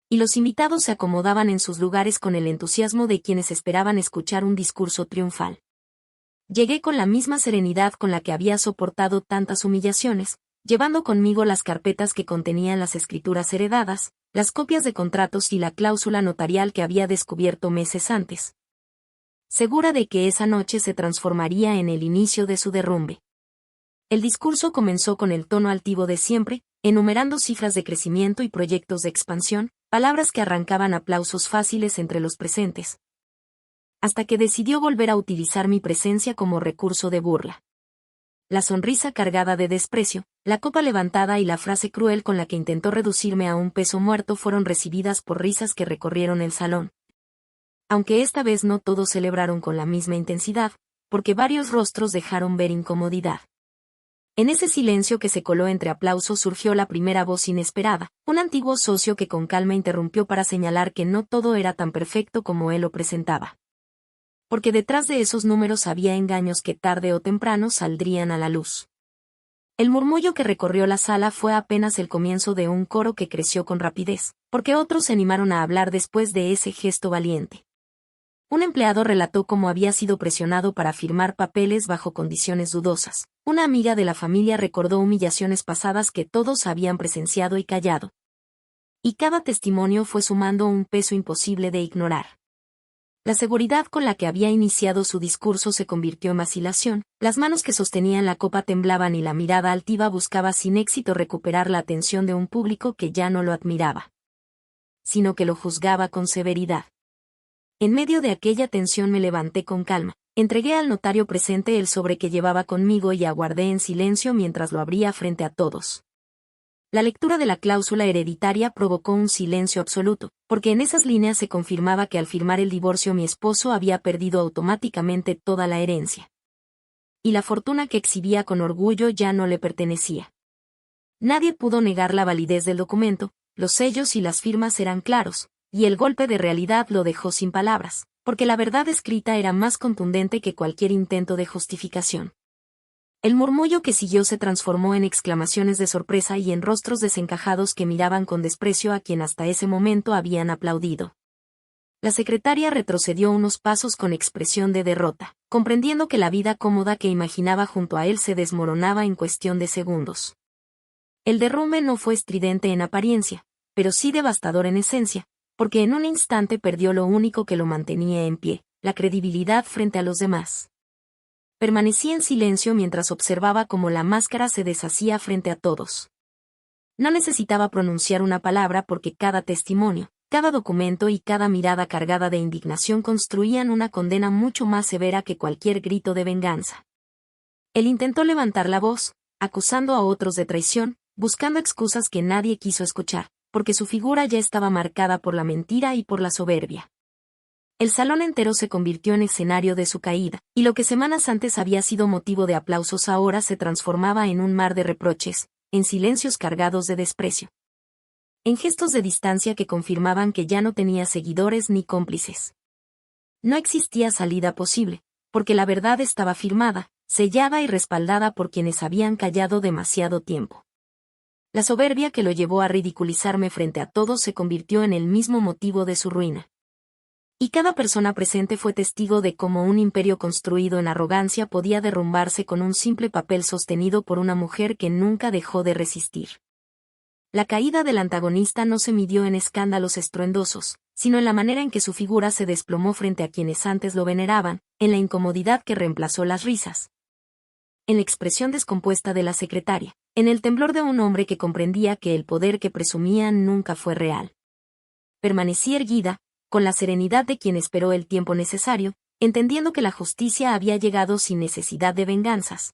Y los invitados se acomodaban en sus lugares con el entusiasmo de quienes esperaban escuchar un discurso triunfal. Llegué con la misma serenidad con la que había soportado tantas humillaciones, llevando conmigo las carpetas que contenían las escrituras heredadas, las copias de contratos y la cláusula notarial que había descubierto meses antes, segura de que esa noche se transformaría en el inicio de su derrumbe. El discurso comenzó con el tono altivo de siempre, enumerando cifras de crecimiento y proyectos de expansión, palabras que arrancaban aplausos fáciles entre los presentes, hasta que decidió volver a utilizar mi presencia como recurso de burla. La sonrisa cargada de desprecio, la copa levantada y la frase cruel con la que intentó reducirme a un peso muerto fueron recibidas por risas que recorrieron el salón. Aunque esta vez no todos celebraron con la misma intensidad, porque varios rostros dejaron ver incomodidad. En ese silencio que se coló entre aplausos surgió la primera voz inesperada, un antiguo socio que con calma interrumpió para señalar que no todo era tan perfecto como él lo presentaba. Porque detrás de esos números había engaños que tarde o temprano saldrían a la luz. El murmullo que recorrió la sala fue apenas el comienzo de un coro que creció con rapidez, porque otros se animaron a hablar después de ese gesto valiente. Un empleado relató cómo había sido presionado para firmar papeles bajo condiciones dudosas. Una amiga de la familia recordó humillaciones pasadas que todos habían presenciado y callado. Y cada testimonio fue sumando un peso imposible de ignorar. La seguridad con la que había iniciado su discurso se convirtió en vacilación, las manos que sostenían la copa temblaban y la mirada altiva buscaba sin éxito recuperar la atención de un público que ya no lo admiraba, sino que lo juzgaba con severidad. En medio de aquella tensión me levanté con calma, entregué al notario presente el sobre que llevaba conmigo y aguardé en silencio mientras lo abría frente a todos. La lectura de la cláusula hereditaria provocó un silencio absoluto, porque en esas líneas se confirmaba que al firmar el divorcio mi esposo había perdido automáticamente toda la herencia. Y la fortuna que exhibía con orgullo ya no le pertenecía. Nadie pudo negar la validez del documento, los sellos y las firmas eran claros, y el golpe de realidad lo dejó sin palabras, porque la verdad escrita era más contundente que cualquier intento de justificación. El murmullo que siguió se transformó en exclamaciones de sorpresa y en rostros desencajados que miraban con desprecio a quien hasta ese momento habían aplaudido. La secretaria retrocedió unos pasos con expresión de derrota, comprendiendo que la vida cómoda que imaginaba junto a él se desmoronaba en cuestión de segundos. El derrumbe no fue estridente en apariencia, pero sí devastador en esencia, porque en un instante perdió lo único que lo mantenía en pie, la credibilidad frente a los demás. Permanecí en silencio mientras observaba cómo la máscara se deshacía frente a todos. No necesitaba pronunciar una palabra porque cada testimonio, cada documento y cada mirada cargada de indignación construían una condena mucho más severa que cualquier grito de venganza. Él intentó levantar la voz, acusando a otros de traición, buscando excusas que nadie quiso escuchar, porque su figura ya estaba marcada por la mentira y por la soberbia. El salón entero se convirtió en escenario de su caída, y lo que semanas antes había sido motivo de aplausos ahora se transformaba en un mar de reproches, en silencios cargados de desprecio. En gestos de distancia que confirmaban que ya no tenía seguidores ni cómplices. No existía salida posible, porque la verdad estaba firmada, sellada y respaldada por quienes habían callado demasiado tiempo. La soberbia que lo llevó a ridiculizarme frente a todos se convirtió en el mismo motivo de su ruina. Y cada persona presente fue testigo de cómo un imperio construido en arrogancia podía derrumbarse con un simple papel sostenido por una mujer que nunca dejó de resistir. La caída del antagonista no se midió en escándalos estruendosos, sino en la manera en que su figura se desplomó frente a quienes antes lo veneraban, en la incomodidad que reemplazó las risas, en la expresión descompuesta de la secretaria, en el temblor de un hombre que comprendía que el poder que presumía nunca fue real. Permanecí erguida, con la serenidad de quien esperó el tiempo necesario, entendiendo que la justicia había llegado sin necesidad de venganzas.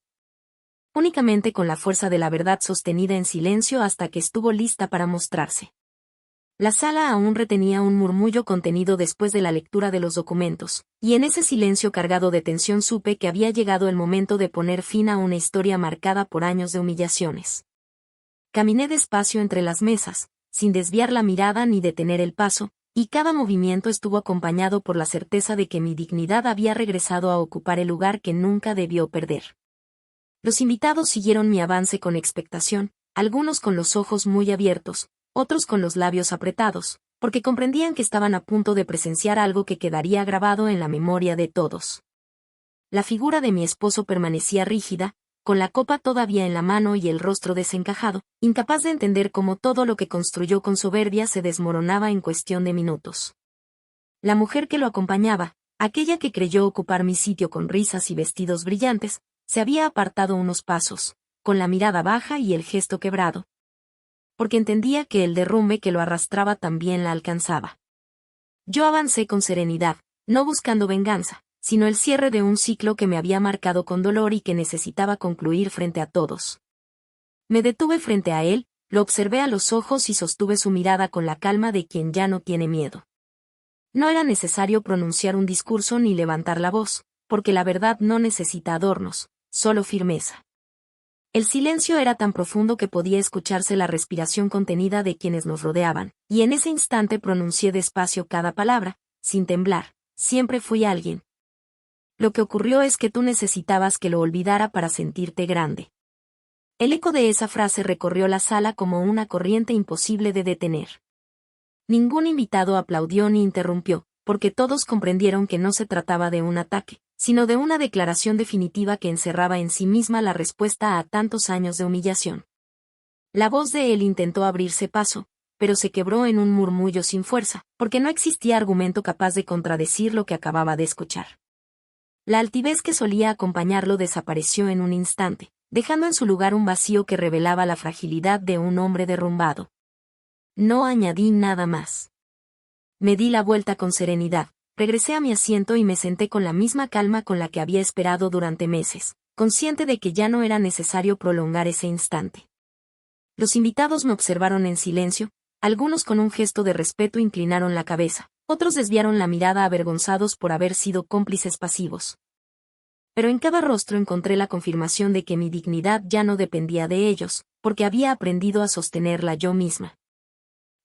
Únicamente con la fuerza de la verdad sostenida en silencio hasta que estuvo lista para mostrarse. La sala aún retenía un murmullo contenido después de la lectura de los documentos, y en ese silencio cargado de tensión supe que había llegado el momento de poner fin a una historia marcada por años de humillaciones. Caminé despacio entre las mesas, sin desviar la mirada ni detener el paso, y cada movimiento estuvo acompañado por la certeza de que mi dignidad había regresado a ocupar el lugar que nunca debió perder. Los invitados siguieron mi avance con expectación, algunos con los ojos muy abiertos, otros con los labios apretados, porque comprendían que estaban a punto de presenciar algo que quedaría grabado en la memoria de todos. La figura de mi esposo permanecía rígida, con la copa todavía en la mano y el rostro desencajado, incapaz de entender cómo todo lo que construyó con soberbia se desmoronaba en cuestión de minutos. La mujer que lo acompañaba, aquella que creyó ocupar mi sitio con risas y vestidos brillantes, se había apartado unos pasos, con la mirada baja y el gesto quebrado, porque entendía que el derrumbe que lo arrastraba también la alcanzaba. Yo avancé con serenidad, no buscando venganza, sino el cierre de un ciclo que me había marcado con dolor y que necesitaba concluir frente a todos. Me detuve frente a él, lo observé a los ojos y sostuve su mirada con la calma de quien ya no tiene miedo. No era necesario pronunciar un discurso ni levantar la voz, porque la verdad no necesita adornos, solo firmeza. El silencio era tan profundo que podía escucharse la respiración contenida de quienes nos rodeaban, y en ese instante pronuncié despacio cada palabra, sin temblar: siempre fui alguien. Lo que ocurrió es que tú necesitabas que lo olvidara para sentirte grande. El eco de esa frase recorrió la sala como una corriente imposible de detener. Ningún invitado aplaudió ni interrumpió, porque todos comprendieron que no se trataba de un ataque, sino de una declaración definitiva que encerraba en sí misma la respuesta a tantos años de humillación. La voz de él intentó abrirse paso, pero se quebró en un murmullo sin fuerza, porque no existía argumento capaz de contradecir lo que acababa de escuchar. La altivez que solía acompañarlo desapareció en un instante, dejando en su lugar un vacío que revelaba la fragilidad de un hombre derrumbado. No añadí nada más. Me di la vuelta con serenidad. Regresé a mi asiento y me senté con la misma calma con la que había esperado durante meses, consciente de que ya no era necesario prolongar ese instante. Los invitados me observaron en silencio, algunos con un gesto de respeto inclinaron la cabeza, otros desviaron la mirada avergonzados por haber sido cómplices pasivos. Pero en cada rostro encontré la confirmación de que mi dignidad ya no dependía de ellos, porque había aprendido a sostenerla yo misma.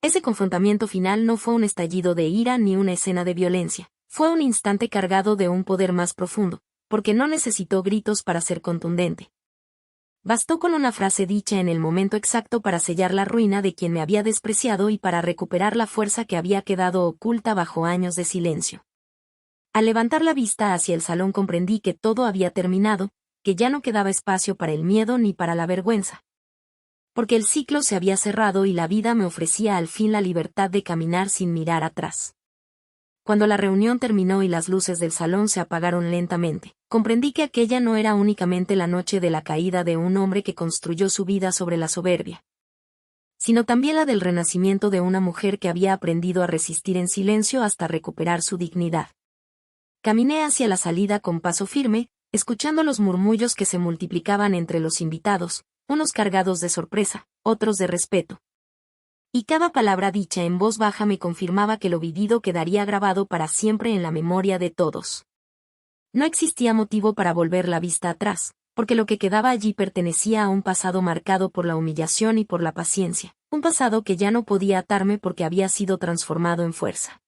Ese confrontamiento final no fue un estallido de ira ni una escena de violencia, fue un instante cargado de un poder más profundo, porque no necesitó gritos para ser contundente. Bastó con una frase dicha en el momento exacto para sellar la ruina de quien me había despreciado y para recuperar la fuerza que había quedado oculta bajo años de silencio. Al levantar la vista hacia el salón comprendí que todo había terminado, que ya no quedaba espacio para el miedo ni para la vergüenza. Porque el ciclo se había cerrado y la vida me ofrecía al fin la libertad de caminar sin mirar atrás. Cuando la reunión terminó y las luces del salón se apagaron lentamente, comprendí que aquella no era únicamente la noche de la caída de un hombre que construyó su vida sobre la soberbia, sino también la del renacimiento de una mujer que había aprendido a resistir en silencio hasta recuperar su dignidad. Caminé hacia la salida con paso firme, escuchando los murmullos que se multiplicaban entre los invitados, unos cargados de sorpresa, otros de respeto. Y cada palabra dicha en voz baja me confirmaba que lo vivido quedaría grabado para siempre en la memoria de todos. No existía motivo para volver la vista atrás, porque lo que quedaba allí pertenecía a un pasado marcado por la humillación y por la paciencia, un pasado que ya no podía atarme porque había sido transformado en fuerza.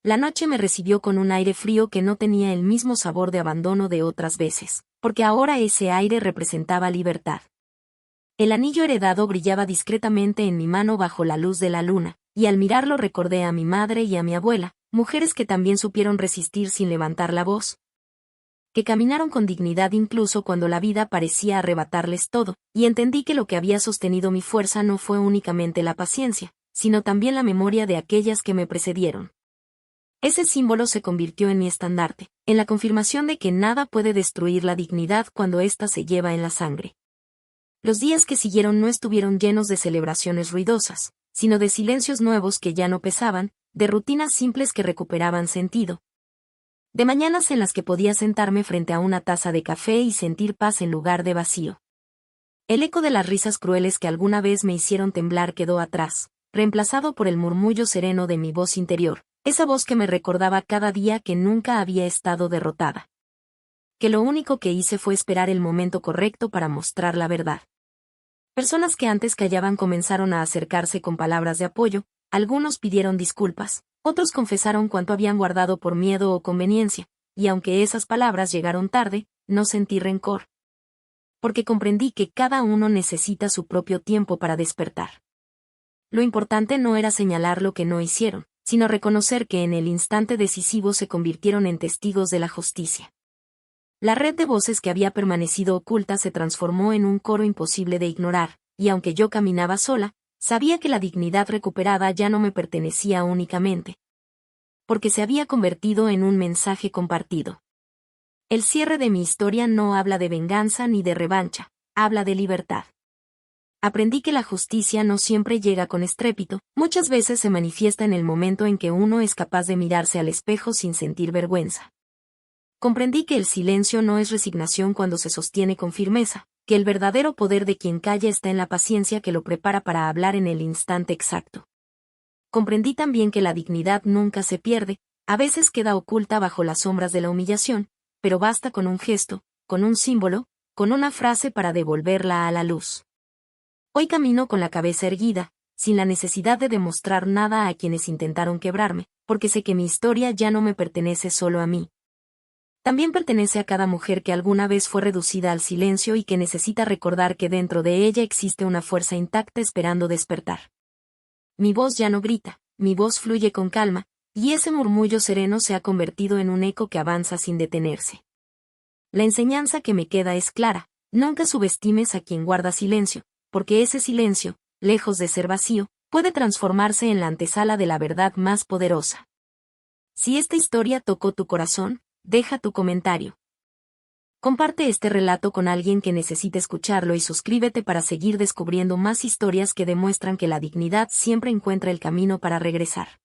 La noche me recibió con un aire frío que no tenía el mismo sabor de abandono de otras veces, porque ahora ese aire representaba libertad. El anillo heredado brillaba discretamente en mi mano bajo la luz de la luna, y al mirarlo recordé a mi madre y a mi abuela, mujeres que también supieron resistir sin levantar la voz, que caminaron con dignidad incluso cuando la vida parecía arrebatarles todo, y entendí que lo que había sostenido mi fuerza no fue únicamente la paciencia, sino también la memoria de aquellas que me precedieron. Ese símbolo se convirtió en mi estandarte, en la confirmación de que nada puede destruir la dignidad cuando ésta se lleva en la sangre. Los días que siguieron no estuvieron llenos de celebraciones ruidosas, sino de silencios nuevos que ya no pesaban, de rutinas simples que recuperaban sentido, de mañanas en las que podía sentarme frente a una taza de café y sentir paz en lugar de vacío. El eco de las risas crueles que alguna vez me hicieron temblar quedó atrás, reemplazado por el murmullo sereno de mi voz interior, esa voz que me recordaba cada día que nunca había estado derrotada. Que lo único que hice fue esperar el momento correcto para mostrar la verdad. Personas que antes callaban comenzaron a acercarse con palabras de apoyo, algunos pidieron disculpas, otros confesaron cuánto habían guardado por miedo o conveniencia, y aunque esas palabras llegaron tarde, no sentí rencor. Porque comprendí que cada uno necesita su propio tiempo para despertar. Lo importante no era señalar lo que no hicieron, sino reconocer que en el instante decisivo se convirtieron en testigos de la justicia. La red de voces que había permanecido oculta se transformó en un coro imposible de ignorar, y aunque yo caminaba sola, sabía que la dignidad recuperada ya no me pertenecía únicamente, porque se había convertido en un mensaje compartido. El cierre de mi historia no habla de venganza ni de revancha, habla de libertad. Aprendí que la justicia no siempre llega con estrépito, muchas veces se manifiesta en el momento en que uno es capaz de mirarse al espejo sin sentir vergüenza. Comprendí que el silencio no es resignación cuando se sostiene con firmeza, que el verdadero poder de quien calla está en la paciencia que lo prepara para hablar en el instante exacto. Comprendí también que la dignidad nunca se pierde, a veces queda oculta bajo las sombras de la humillación, pero basta con un gesto, con un símbolo, con una frase para devolverla a la luz. Hoy camino con la cabeza erguida, sin la necesidad de demostrar nada a quienes intentaron quebrarme, porque sé que mi historia ya no me pertenece solo a mí. También pertenece a cada mujer que alguna vez fue reducida al silencio y que necesita recordar que dentro de ella existe una fuerza intacta esperando despertar. Mi voz ya no grita, mi voz fluye con calma, y ese murmullo sereno se ha convertido en un eco que avanza sin detenerse. La enseñanza que me queda es clara: nunca subestimes a quien guarda silencio, porque ese silencio, lejos de ser vacío, puede transformarse en la antesala de la verdad más poderosa. Si esta historia tocó tu corazón, deja tu comentario. Comparte este relato con alguien que necesite escucharlo y suscríbete para seguir descubriendo más historias que demuestran que la dignidad siempre encuentra el camino para regresar.